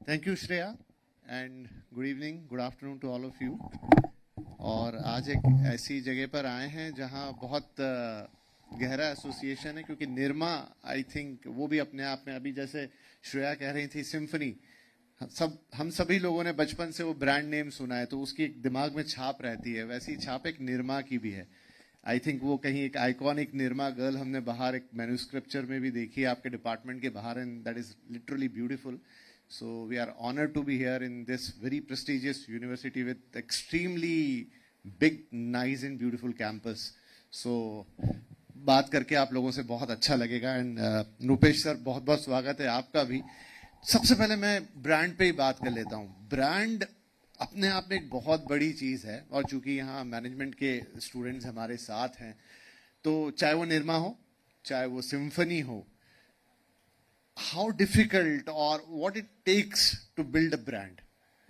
Thank you Shreya and good evening, good afternoon to all of you. और आज एक ऐसी जगह पर आए हैं जहां बहुत गहरा एसोसिएशन है, क्योंकि निरमा आई थिंक वो भी अपने आप में, अभी जैसे श्रेया कह रही थी सिम्फनी, हम सभी लोगों ने बचपन से वो ब्रांड नेम सुना है तो उसकी एक दिमाग में छाप रहती है। वैसी छाप एक निरमा की भी है। आई थिंक वो कहीं एक आइकॉनिक निरमा गर्ल हमने बाहर एक मैन्युस्क्रिप्चर में भी देखी है आपके डिपार्टमेंट के बाहर, and that is literally beautiful. So we are honored to be here in this very prestigious university with extremely big, nice and beautiful campus. So बात करके आप लोगों से बहुत अच्छा लगेगा. एंड रूपेश सर, बहुत बहुत स्वागत है आपका भी. सबसे पहले मैं ब्रांड पे ही बात कर लेता हूँ. ब्रांड अपने आप में एक बहुत बड़ी चीज है, और चूंकि यहाँ मैनेजमेंट के स्टूडेंट्स हमारे साथ हैं, तो चाहे वो निरमा हो, चाहे वो सिम्फनी हो, how difficult or what it takes to build a brand,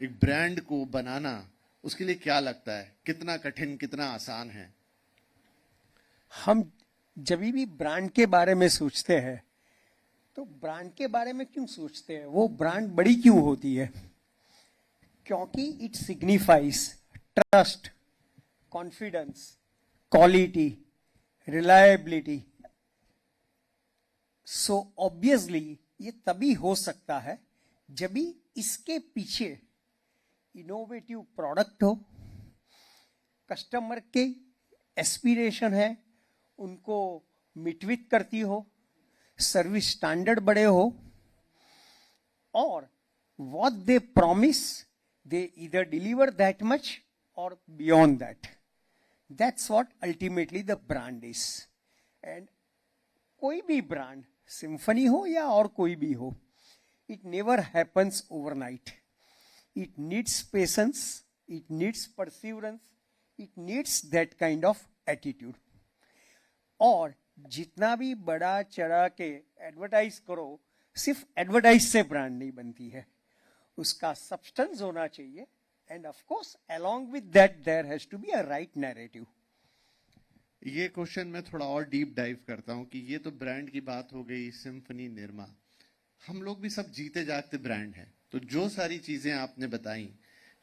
एक ब्रांड को बनाना, उसके लिए क्या लगता है, कितना कठिन कितना आसान है? हम जब भी ब्रांड के बारे में सोचते हैं तो ब्रांड के बारे में क्यों सोचते हैं, वो ब्रांड बड़ी क्यों होती है? क्योंकि it signifies trust, confidence, quality, reliability. So obviously ये तभी हो सकता है जब भी इसके पीछे इनोवेटिव प्रोडक्ट हो, कस्टमर के एस्पिरेशन है उनको मिटवित करती हो, सर्विस स्टैंडर्ड बड़े हो, और what they promise they either deliver that much और beyond that. That's what ultimately the brand is. And कोई भी ब्रांड, सिम्फनी हो या और कोई भी हो, it never happens overnight. It needs patience, it needs perseverance, it needs that kind of attitude. और जितना भी बड़ा चढ़ा के एडवर्टाइज करो, सिर्फ एडवर्टाइज से ब्रांड नहीं बनती है, उसका सब्सटेंस होना चाहिए. And of course along with that there has to be a right narrative. ये क्वेश्चन मैं थोड़ा और डीप डाइव करता हूं कि ये तो ब्रांड की बात हो गई, सिम्फनी, निरमा, हम लोग भी सब जीते जागते ब्रांड हैं. तो जो सारी चीजें आपने बताई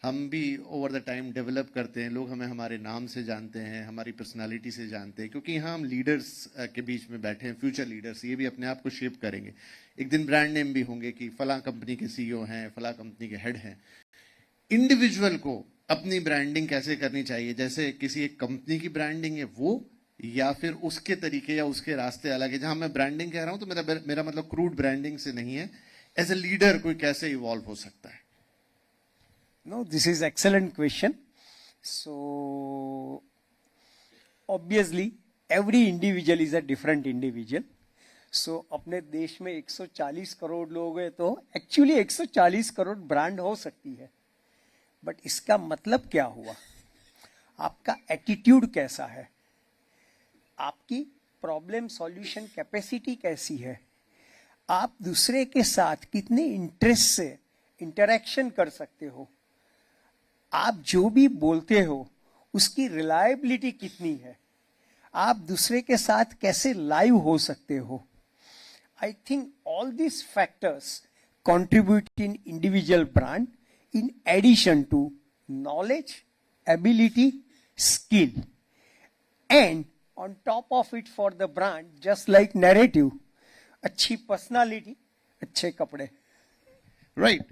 हम भी ओवर द टाइम डेवलप करते हैं. लोग हमें हमारे नाम से जानते हैं, हमारी पर्सनालिटी से जानते हैं, क्योंकि यहाँ हम लीडर्स के बीच में बैठे हैं, फ्यूचर लीडर्स. ये भी अपने आप को शेप करेंगे. एक दिन ब्रांड नेम भी होंगे कि फला कंपनी के CEO हैं, फला कंपनी के हेड हैं. इंडिविजुअल को अपनी ब्रांडिंग कैसे करनी चाहिए, जैसे किसी एक कंपनी की ब्रांडिंग है वो, या फिर उसके तरीके या उसके रास्ते अलग है? जहां मैं ब्रांडिंग कह रहा हूं तो मेरा मतलब क्रूड ब्रांडिंग से नहीं है. एज ए लीडर कोई कैसे इवॉल्व हो सकता है? No, this is excellent question. So obviously every individual is a different individual. So अपने देश में 140 करोड़ लोग हैं, तो एक्चुअली 140 करोड़ ब्रांड हो सकती है. बट इसका मतलब क्या हुआ? आपका एटीट्यूड कैसा है, आपकी प्रॉब्लम सॉल्यूशन कैपेसिटी कैसी है, आप दूसरे के साथ कितने इंटरेस्ट से इंटरेक्शन कर सकते हो, आप जो भी बोलते हो उसकी रिलायबिलिटी कितनी है, आप दूसरे के साथ कैसे लाइव हो सकते हो. I think all this factors contribute in individual brand in addition to knowledge, ability, skill, and on top of it for the brand, just like narrative, अच्छी पर्सनालिटी, अच्छे कपड़े. राइट.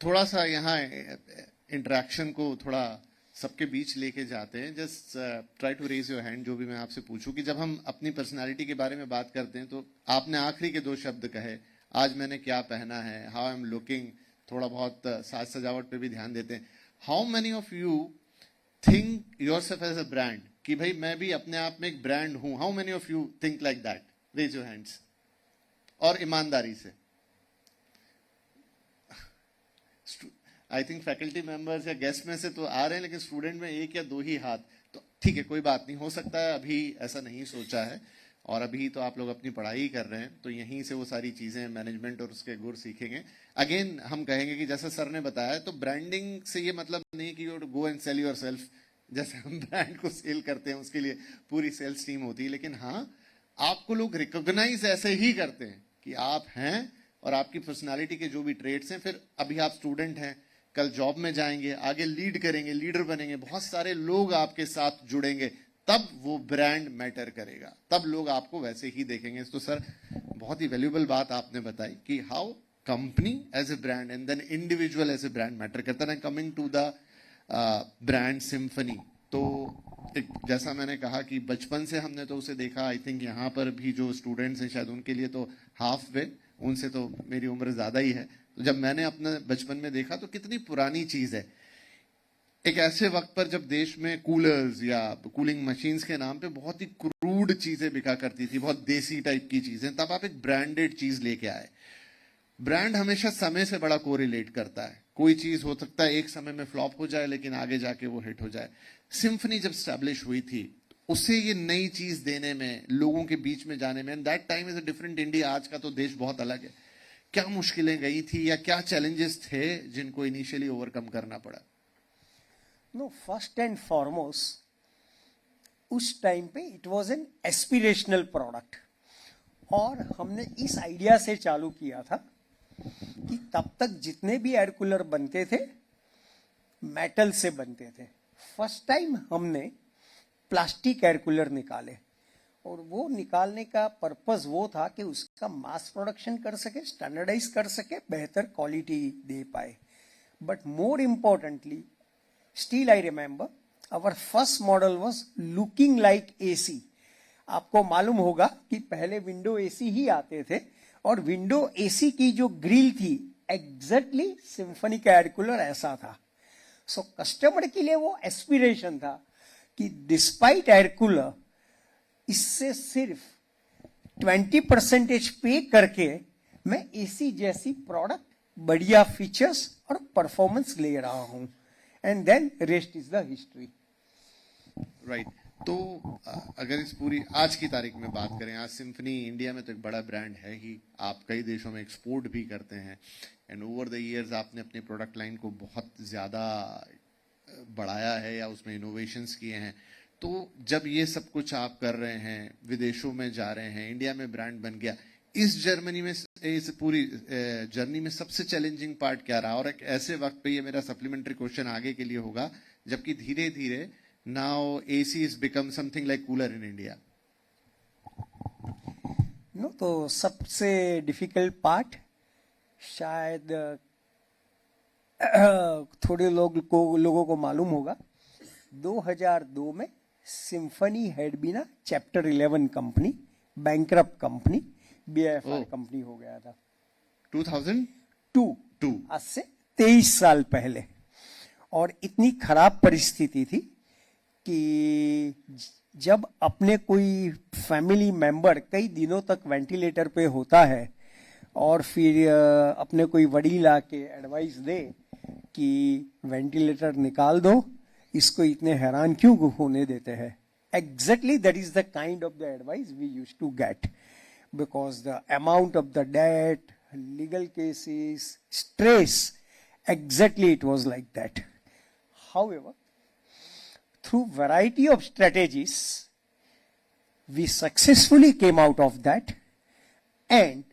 थोड़ा सा यहाँ इंटरेक्शन को थोड़ा सबके बीच लेके जाते हैं. Just try to raise your hand जो भी मैं आपसे पूछूं कि जब हम अपनी पर्सनालिटी के बारे में बात करते हैं तो आपने आखिरी के 2 शब्द कहे, आज मैंने क्या पहना है, हाउ आई एम लुकिंग, थोड़ा बहुत साज सजावट पे भी ध्यान देते हैं. How many of you think yourself as a brand, कि भाई मैं भी अपने आप में एक ब्रांड हूं? How many of you think like that? Raise your hands. और ईमानदारी से. आई थिंक फैकल्टी मेंबर्स या गेस्ट में से तो आ रहे हैं, लेकिन स्टूडेंट में 1 या 2 ही हाथ. तो ठीक है, कोई बात नहीं, हो सकता है अभी ऐसा नहीं सोचा है, और अभी तो आप लोग अपनी पढ़ाई कर रहे हैं, तो यहीं से वो सारी चीजें मैनेजमेंट और उसके गुर सीखेंगे. अगेन हम कहेंगे कि जैसा सर ने बताया, तो ब्रांडिंग से ये मतलब नहीं कि you go and sell your self. जैसे हम ब्रांड को सेल करते हैं उसके लिए पूरी सेल्स टीम होती है, लेकिन हाँ, आपको लोग रिकॉग्नाइज ऐसे ही करते हैं कि आप हैं और आपकी पर्सनालिटी के जो भी ट्रेड्स हैं, फिर अभी आप स्टूडेंट हैं, कल जॉब में जाएंगे, आगे लीड करेंगे, लीडर बनेंगे, बहुत सारे लोग आपके साथ जुड़ेंगे, तब वो ब्रांड मैटर करेगा, तब लोग आपको वैसे ही देखेंगे। तो सर बहुत ही वैल्यूएबल बात आपने बताई कि how company as a brand and then individual as a brand matter करता है। Coming to the brand Symphony, तो एक जैसा मैंने कहा कि बचपन से हमने तो उसे देखा, आई थिंक यहाँ पर भी जो स्टूडेंट्स हैं शायद उनके लिए तो हाफ वे, उनसे तो मेरी उम्र ज्यादा ही है। तो जब मैंने अपने बचपन में देखा तो कितनी पुरानी चीज है। एक ऐसे वक्त पर जब देश में कूलर्स या कूलिंग मशीन्स के नाम पे बहुत ही क्रूड चीजें बिका करती थी, बहुत देसी टाइप की चीजें, तब आप एक ब्रांडेड चीज लेके आए। ब्रांड हमेशा समय से बड़ा कोरिलेट करता है। कोई चीज हो सकता है एक समय में फ्लॉप हो जाए लेकिन आगे जाके वो हिट हो जाए। सिम्फनी जब स्टैब्लिश हुई थी, उसे ये नई चीज देने में, लोगों के बीच में जाने में, and that time is a different India. आज का तो देश बहुत अलग है। क्या मुश्किलें गई थी या क्या चैलेंजेस थे जिनको इनिशियली ओवरकम करना पड़ा? नो, फर्स्ट एंड फॉरमोस्ट उस टाइम पे it was an aspirational product, और हमने इस आइडिया से चालू किया था कि तब तक जितने भी एयर कूलर बनते थे मेटल से बनते थे। फर्स्ट टाइम हमने प्लास्टिक एयर कूलर निकाले, और वो निकालने का पर्पस वो था कि उसका मास प्रोडक्शन कर सके, स्टैंडर्डाइज कर सके, बेहतर क्वालिटी दे पाए। But more importantly, still I remember our first model was looking like AC. आपको मालूम होगा कि पहले विंडो एसी ही आते थे, और विंडो एसी की जो ग्रिल थी एग्जैक्टली सिम्फनी का एयर कूलर ऐसा था। सो कस्टमर के लिए वो एस्पिरेशन था कि डिस्पाइट एयर कूलर, इससे सिर्फ 20% पे करके मैं एसी जैसी प्रोडक्ट, बढ़िया फीचर्स और परफॉर्मेंस ले रहा हूं, and then rest is the history. Right. तो अगर इस पूरी आज की तारीख में बात करें, आज सिम्फनी इंडिया में तो एक बड़ा ब्रांड है ही, आप कई देशों में एक्सपोर्ट भी करते हैं, एंड ओवर द इयर्स आपने अपनी प्रोडक्ट लाइन को बहुत ज़्यादा बढ़ाया है या उसमें इनोवेशंस किए हैं। तो जब ये सब कुछ आप कर रहे हैं, विदेशों में जा रहे हैं, इंडिया में ब्रांड बन गया, इस जर्मनी में, इस पूरी जर्नी में सबसे चैलेंजिंग पार्ट क्या रहा? और एक ऐसे वक्त पे ये मेरा सप्लीमेंट्री क्वेश्चन आगे के लिए होगा जबकि धीरे धीरे now AC has become something like cooler in India. No, तो सबसे डिफिकल्ट पार्ट शायद थोड़े लोगों को मालूम होगा, 2002 में Symphony had been a chapter 11 company, bankrupt company, BIFR company हो गया था 2002, आज से 23 साल पहले। और इतनी खराब परिस्थिति थी कि जब अपने कोई फैमिली मेंबर कई दिनों तक वेंटिलेटर पे होता है, और फिर अपने कोई वडील आके एडवाइस दे कि वेंटिलेटर निकाल दो, इसको इतने हैरान क्यों होने देते हैं, exactly that is the kind of the advice we used to get, because the amount of the debt, legal cases, stress, exactly it was like that. However, through variety of strategies, we successfully came out of that, and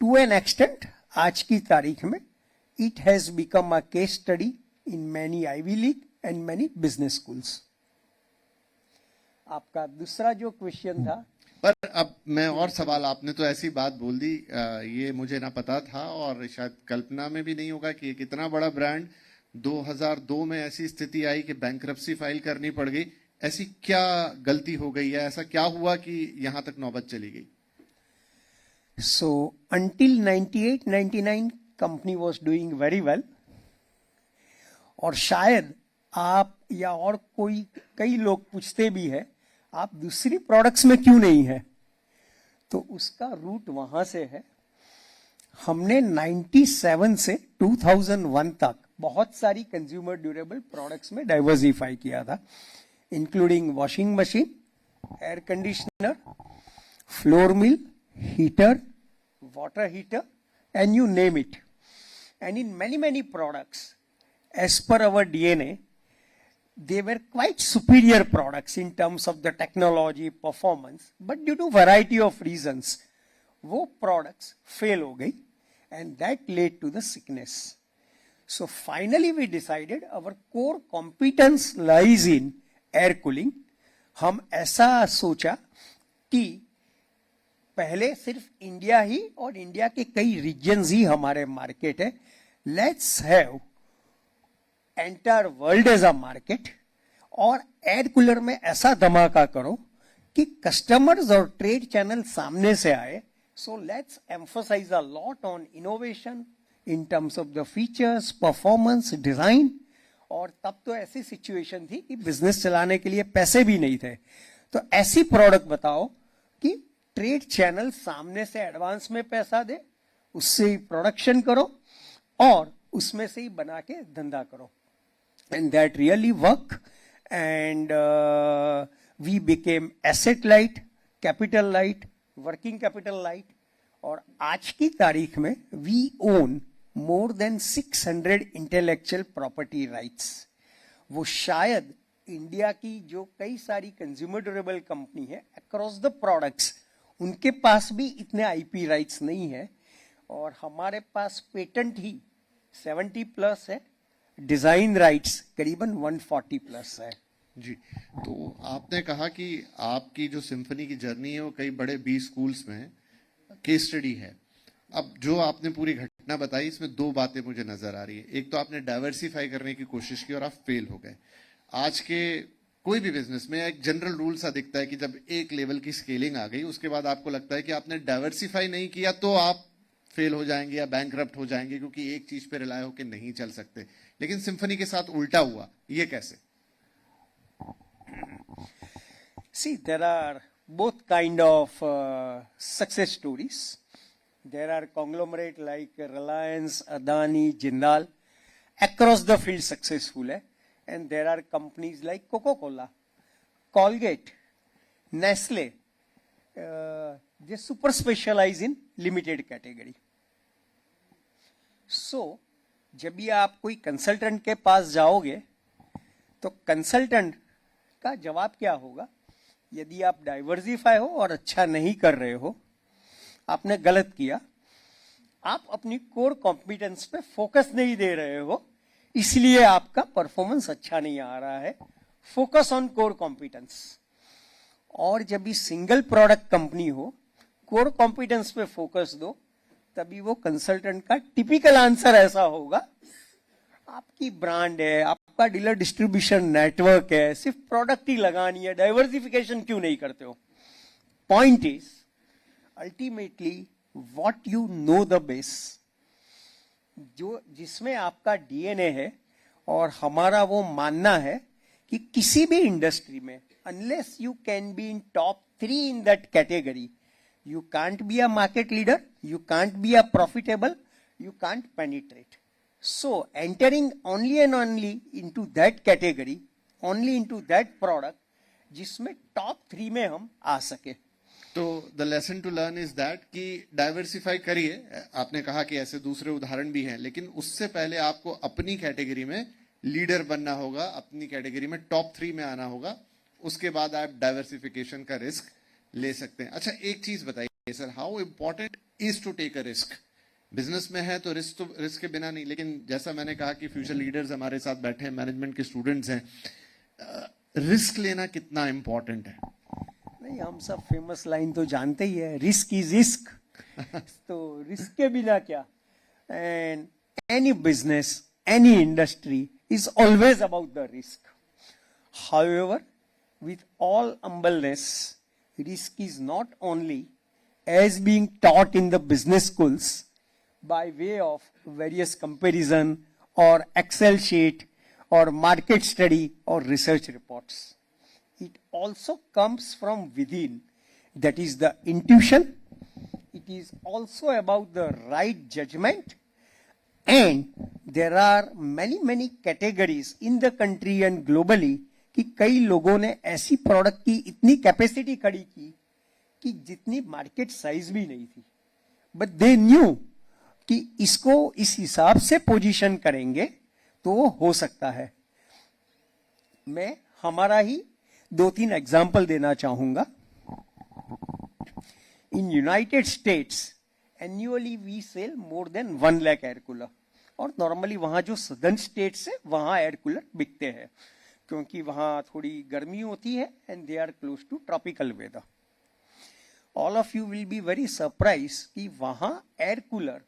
to an extent, आज की तारीख में it has become a case study in many Ivy League and many business schools. आपका दूसरा जो question था, पर अब मैं और सवाल, आपने तो ऐसी बात बोल दी, ये मुझे ना पता था और शायद कल्पना में भी नहीं होगा कि एक इतना बड़ा ब्रांड 2002 में ऐसी स्थिति आई कि बैंकरप्सी फाइल करनी पड़ गई। ऐसी क्या गलती हो गई है, ऐसा क्या हुआ कि यहां तक नौबत चली गई? So until 98-99 company was doing very well, और शायद आप या और कोई, कई लोग पूछते भी है आप दूसरी प्रोडक्ट्स में क्यों नहीं है, तो उसका रूट वहां से है। हमने 97 से 2001 तक बहुत सारी कंज्यूमर ड्यूरेबल प्रोडक्ट्स में डाइवर्सिफाई किया था, including washing machine, air conditioner, flour mill, heater, water heater, and you name it. And in many products, as per our DNA, they were quite superior products in terms of the technology, performance, but due to variety of reasons, वो products fail हो गई, and that led to the sickness. So finally we decided our core competence lies in air cooling. हम ऐसा सोचा कि पहले सिर्फ India ही और इंडिया के कई रीजन्स ही हमारे मार्केट है. Let's have entire world as a market और एयर कूलर में ऐसा धमाका करो कि कस्टमर्स और ट्रेड चैनल सामने से आए. So let's emphasise a lot on innovation in terms of the features, performance, design. और तब तो ऐसी सिचुएशन थी कि बिजनेस चलाने के लिए पैसे भी नहीं थे. तो ऐसी प्रोडक्ट बताओ कि ट्रेड चैनल सामने से एडवांस में पैसा दे, उससे ही प्रोडक्शन करो और उसमें से ही बना के धंधा करो. And that really work. And we became asset light, capital light, working capital light. और आज की तारीख में we own more than 600 intellectual property rights. वो शायद इंडिया की जो कई सारी कंज्यूमर ड्यूरेबल कंपनी है अक्रॉस द प्रोडक्ट्स, उनके पास भी इतने आईपी राइट्स नहीं है. और हमारे पास पेटेंट ही 70 प्लस है, डिजाइन राइट्स करीबन 140 प्लस है. जी, तो आपने कहा कि आपकी जो सिम्फनी की जर्नी है वो कई बड़े 20 स्कूल्स में केस स्टडी है. अब जो आपने पूरी घटना बताई, इसमें दो बातें मुझे नजर आ रही है. एक तो आपने डाइवर्सिफाई करने की कोशिश की और आप फेल हो गए. आज के कोई भी बिजनेस में एक जनरल रूल सा दिखता है कि जब एक लेवल की स्केलिंग आ गई उसके बाद आपको लगता है कि आपने डाइवर्सिफाई नहीं किया तो आप फेल हो जाएंगे या बैंकरप्ट हो जाएंगे, क्योंकि एक चीज पे रिलाय होकर नहीं चल सकते. लेकिन सिम्फनी के साथ उल्टा हुआ, ये कैसे? See, there are both kind of success stories. There are conglomerate like Reliance, Adani, Jindal, across the field successful है. And there are companies like Coca-Cola, Colgate, Nestle, they super specialize in limited category. So, जब भी आप कोई consultant के पास जाओगे तो consultant का जवाब क्या होगा? यदि आप डाइवर्सिफाई हो और अच्छा नहीं कर रहे हो, आपने गलत किया, आप अपनी कोर कॉम्पिटेंस पे फोकस नहीं दे रहे हो, इसलिए आपका परफॉर्मेंस अच्छा नहीं आ रहा है. Focus on core competence. और जब भी सिंगल प्रोडक्ट कंपनी हो, कोर कॉम्पिटेंस पे फोकस दो, तभी वो कंसल्टेंट का टिपिकल आंसर ऐसा होगा, आपकी ब्रांड है, आपका डीलर डिस्ट्रीब्यूशन नेटवर्क है, सिर्फ प्रोडक्ट ही लगानी है, डाइवर्सिफिकेशन क्यों नहीं करते हो? Point is ultimately what you know the base, जो जिसमें आपका डीएनए है. और हमारा वो मानना है कि किसी भी इंडस्ट्री में unless you can be in top 3 in that category, you can't be a market leader, you can't be a profitable, you can't penetrate. So entering only and only into that category, only into that product, जिसमें top 3 में हम आ सके. तो the lesson to learn is that कि diversify करिए. आपने कहा कि ऐसे दूसरे उदाहरण भी हैं, लेकिन उससे पहले आपको अपनी कैटेगरी में लीडर बनना होगा, अपनी कैटेगरी में टॉप 3 में आना होगा. उसके बाद आप डाइवर्सिफिकेशन का रिस्क ले सकते हैं. अच्छा, एक चीज बताइए sir, how important is to take a risk? Business में है तो रिस्क के बिना नहीं, लेकिन जैसा मैंने कहा कि फ्यूचर लीडर्स हमारे साथ बैठे हैं, मैनेजमेंट के स्टूडेंट्स हैं, रिस्क लेना कितना इंपॉर्टेंट है? नहीं, हम सब फेमस लाइन तो जानते ही है, रिस्क इज रिस्क. तो रिस्क के बिना क्या? And any business, any industry is always about the risk. However, with all humbleness, risk is not only as being taught in the business schools by way of various comparison or Excel sheet or market study or research reports. It also comes from within. That is the intuition. It is also about the right judgment. And there are many categories in the country and globally कि कई लोगों ने ऐसी product की इतनी capacity खड़ी की कि जितनी मार्केट साइज भी नहीं थी, बट दे न्यू कि इसको इस हिसाब से पोजीशन करेंगे तो वो हो सकता है. मैं हमारा ही 2-3 एग्जाम्पल देना चाहूंगा. In United States annually we sell more than 1 lakh air cooler, और नॉर्मली वहां जो सदर्न स्टेट्स है वहां एयर कूलर बिकते हैं, क्योंकि वहां थोड़ी गर्मी होती है and they are close to tropical weather. All of you will be very surprise कि वहां एयर कूलर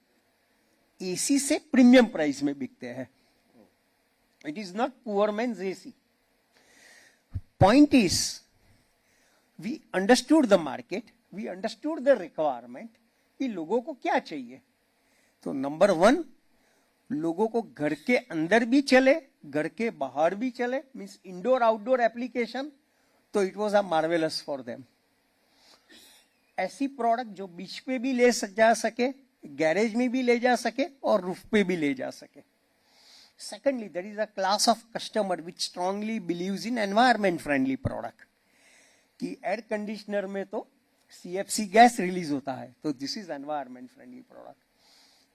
एसी से प्रीमियम प्राइस में बिकते हैं. It is not poor man's AC. Point is we understood the market, we understood the requirement कि लोगों को क्या चाहिए. तो नंबर 1, लोगों को घर के अंदर भी चले, घर के बाहर भी चले, मीन्स इंडोर आउटडोर एप्लीकेशन. तो it was a marvellous for them. ऐसी प्रोडक्ट जो बीच पे भी ले जा सके, गैरेज में भी ले जा सके और रूफ पे भी ले जा सके. Secondly, there is a class of customer which strongly believes in environment friendly product. कि एयर कंडीशनर में तो CFC गैस रिलीज होता है, तो this is environment friendly product.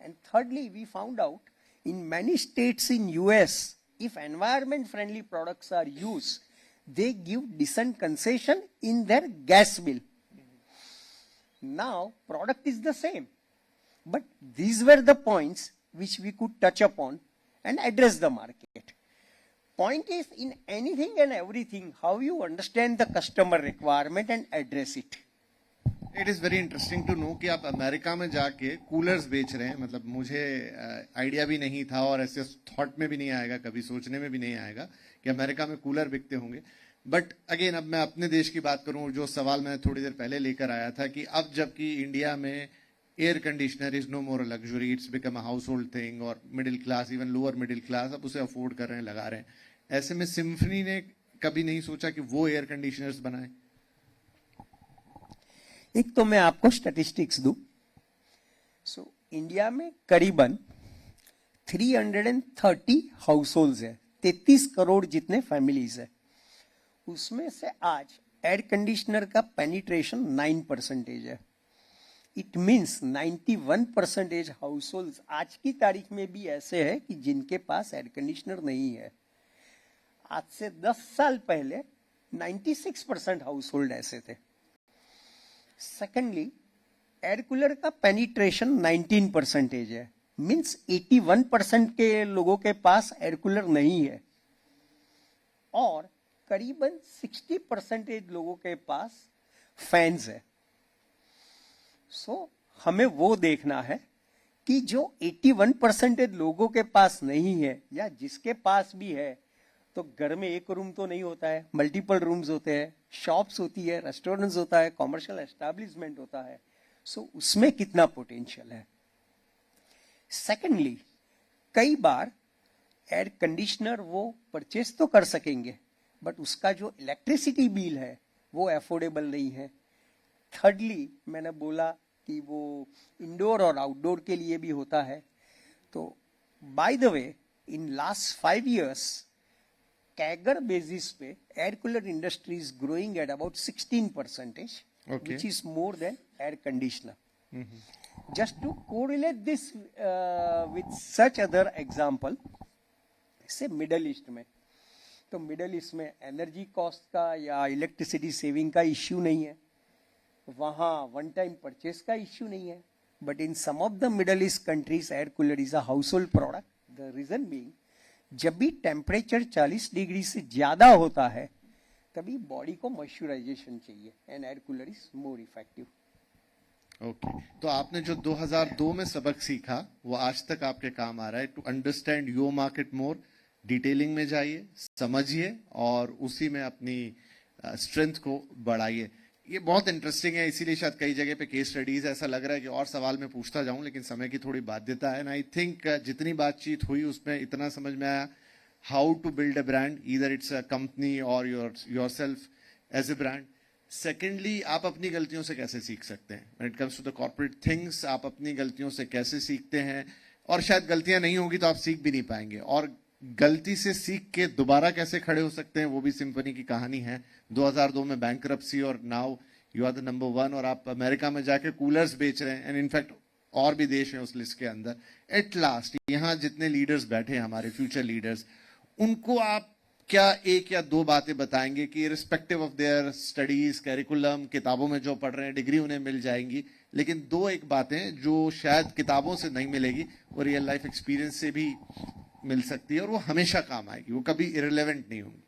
And thirdly, we found out in many states in US, if environment friendly products are used, they give decent concession in their gas bill. Now product is the same, but these were the points which we could touch upon and address the market. Point is, in anything and everything, how you understand the customer requirement and address it. It is very interesting to know कि आप America में जाके coolers बेच रहे हैं. मतलब मुझे idea भी नहीं था और ऐसे थॉट में भी नहीं आएगा, कभी सोचने में भी नहीं आएगा कि अमेरिका में कूलर बिकते होंगे. बट अगेन, अब मैं अपने देश की बात करूं, जो सवाल मैं थोड़ी देर पहले लेकर आया था कि अब जबकि इंडिया में air conditioner is no more luxury, it's become a household thing, और middle class, even lower middle class अब उसे अफोर्ड कर रहे हैं, लगा रहे हैं. ऐसे में सिम्फनी ने कभी नहीं सोचा कि वो एयर कंडीशनर्स बनाए? एक तो मैं आपको स्टैटिस्टिक्स दूं. सो इंडिया में करीबन 330 हाउस होल्ड्स है, 33 करोड़ जितने फैमिलीज है. उसमें से आज एयर कंडीशनर का पेनिट्रेशन 9% है. इट मीन्स 91% हाउस होल्ड्स आज की तारीख में भी ऐसे है कि जिनके पास एयर कंडीशनर नहीं है. आज से 10 साल पहले 96% हाउस होल्ड ऐसे थे. सेकेंडली, एयर कूलर का पेनिट्रेशन 19% है, मीन्स 81% के लोगों के पास एयर कूलर नहीं है, और करीबन 60% लोगों के पास फैंस है. सो हमें वो देखना है कि जो 81% लोगों के पास नहीं है, या जिसके पास भी है, तो घर में एक रूम तो नहीं होता है, मल्टीपल रूम्स होते हैं, शॉप्स होती है, रेस्टोरेंट्स होता है, कॉमर्शियल एस्टैब्लिशमेंट होता है. सो उसमें कितना पोटेंशियल है. सेकेंडली, कई बार एयर कंडीशनर वो परचेस तो कर सकेंगे, बट उसका जो इलेक्ट्रिसिटी बिल है वो अफोर्डेबल नहीं है. थर्डली, मैंने बोला कि वो इंडोर और आउटडोर के लिए भी होता है. तो by the way, in last 5 years CAGR basis पे air cooler industry is growing at about 16%, which is more than air conditioner. Just to correlate this with such other example, say middle east में, तो middle east में energy cost का या electricity saving का issue नहीं है, वहां one time purchase का इश्यू नहीं है. But in some of the middle east countries air cooler is a household product. The reason being, जब भी टेम्परेचर 40 डिग्री से ज्यादा होता है तभी बॉडी को मॉइस्चराइजेशन चाहिए, and air cooler is more effective. Okay, तो आपने जो 2002 में सबक सीखा वो आज तक आपके काम आ रहा है. To understand your market more, detailing में जाइए, समझिए और उसी में अपनी स्ट्रेंथ को बढ़ाइए. ये बहुत इंटरेस्टिंग है, इसीलिए शायद कई जगह पे केस स्टडीज ऐसा लग रहा है कि और सवाल मैं पूछता जाऊं, लेकिन समय की थोड़ी बाध्यता है. एंड आई थिंक जितनी बातचीत हुई उसमें इतना समझ में आया how to build a brand, either it's a company और yourself as a brand. Secondly, आप अपनी गलतियों से कैसे सीख सकते हैं. When it comes to the corporate things, आप अपनी गलतियों से कैसे सीखते हैं, और शायद गलतियां नहीं होगी तो आप सीख भी नहीं पाएंगे, और गलती से सीख के दोबारा कैसे खड़े हो सकते हैं, वो भी सिम्फनी की कहानी है. 2002 में बैंकरप्सी और now you are the number 1, और आप अमेरिका में जाके कूलर्स बेच रहे हैं. एंड इनफैक्ट और भी देश हैं उस लिस्ट के अंदर. एट लास्ट, यहाँ जितने लीडर्स बैठे हैं, हमारे फ्यूचर लीडर्स, उनको आप क्या 1 या 2 बातें बताएंगे कि respective of their studies, curriculum, किताबों में जो पढ़ रहे हैं, डिग्री उन्हें मिल जाएंगी, लेकिन दो एक बातें जो शायद किताबों से नहीं मिलेगी, वो रियल लाइफ एक्सपीरियंस से भी मिल सकती है और वो हमेशा काम आएगी, वो कभी इररिलेवेंट नहीं होंगी।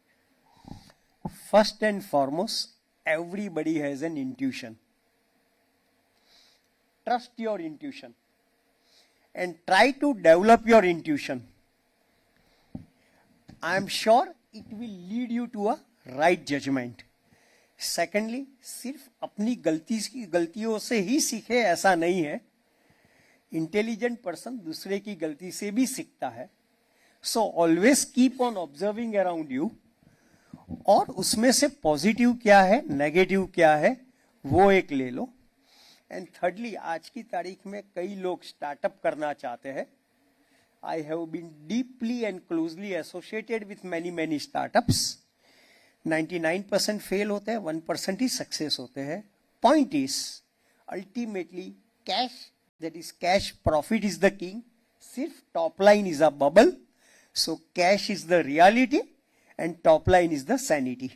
First and foremost, everybody has an intuition. Trust your intuition and try to develop your intuition. I am sure it will lead you to a right judgment. Secondly, सिर्फ अपनी गलतियों से ही सीखे ऐसा नहीं है. इंटेलिजेंट पर्सन दूसरे की गलती से भी सीखता है. So always keep on observing around you, और उसमें से पॉजिटिव क्या है, नेगेटिव क्या है, वो एक ले लो. एंड थर्डली, आज की तारीख में कई लोग स्टार्टअप करना चाहते हैं. I have been deeply and closely associated with many startups. 99% fail होते हैं, 1% ही सक्सेस होते हैं. Point is ultimately cash, that is cash profit is the king. सिर्फ top line is a bubble. So cash is the reality and top line is the sanity.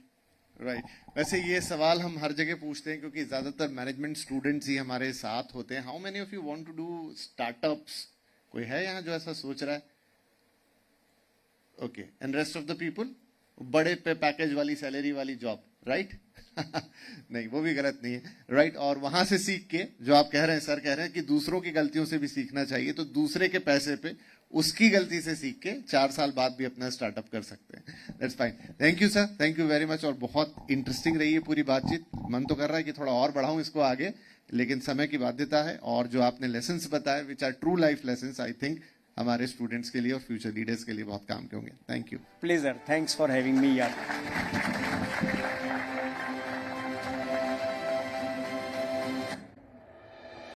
Right. वैसे ये सवाल हम हर जगह पूछते हैं क्योंकि ज्यादातर मैनेजमेंट स्टूडेंट्स ही हमारे साथ होते हैं. How many of you want to do startups? कोई है यहाँ जो ऐसा सोच रहा है? Okay. And rest of the people? बड़े पे पैकेज वाली सैलरी वाली जॉब, राइट? नहीं, वो भी गलत नहीं है, राइट? और वहां से सीख के, जो आप कह रहे हैं, सर कह रहे हैं कि दूसरों की गलतियों से भी सीखना चाहिए, तो दूसरे के पैसे पे उसकी गलती से सीख के 4 साल बाद भी अपना स्टार्टअप कर सकते हैं. That's fine. Thank you sir, thank you very much. और बहुत इंटरेस्टिंग रही है पूरी बातचीत. मन तो कर रहा है कि थोड़ा और बढ़ाऊं इसको आगे, लेकिन समय की बाध्यता है. और जो आपने लेसन्स बताए, which are true life lessons, I think हमारे स्टूडेंट्स के लिए और फ्यूचर लीडर्स के लिए बहुत काम के होंगे. Thank you. Pleasure. Thanks for having me यार.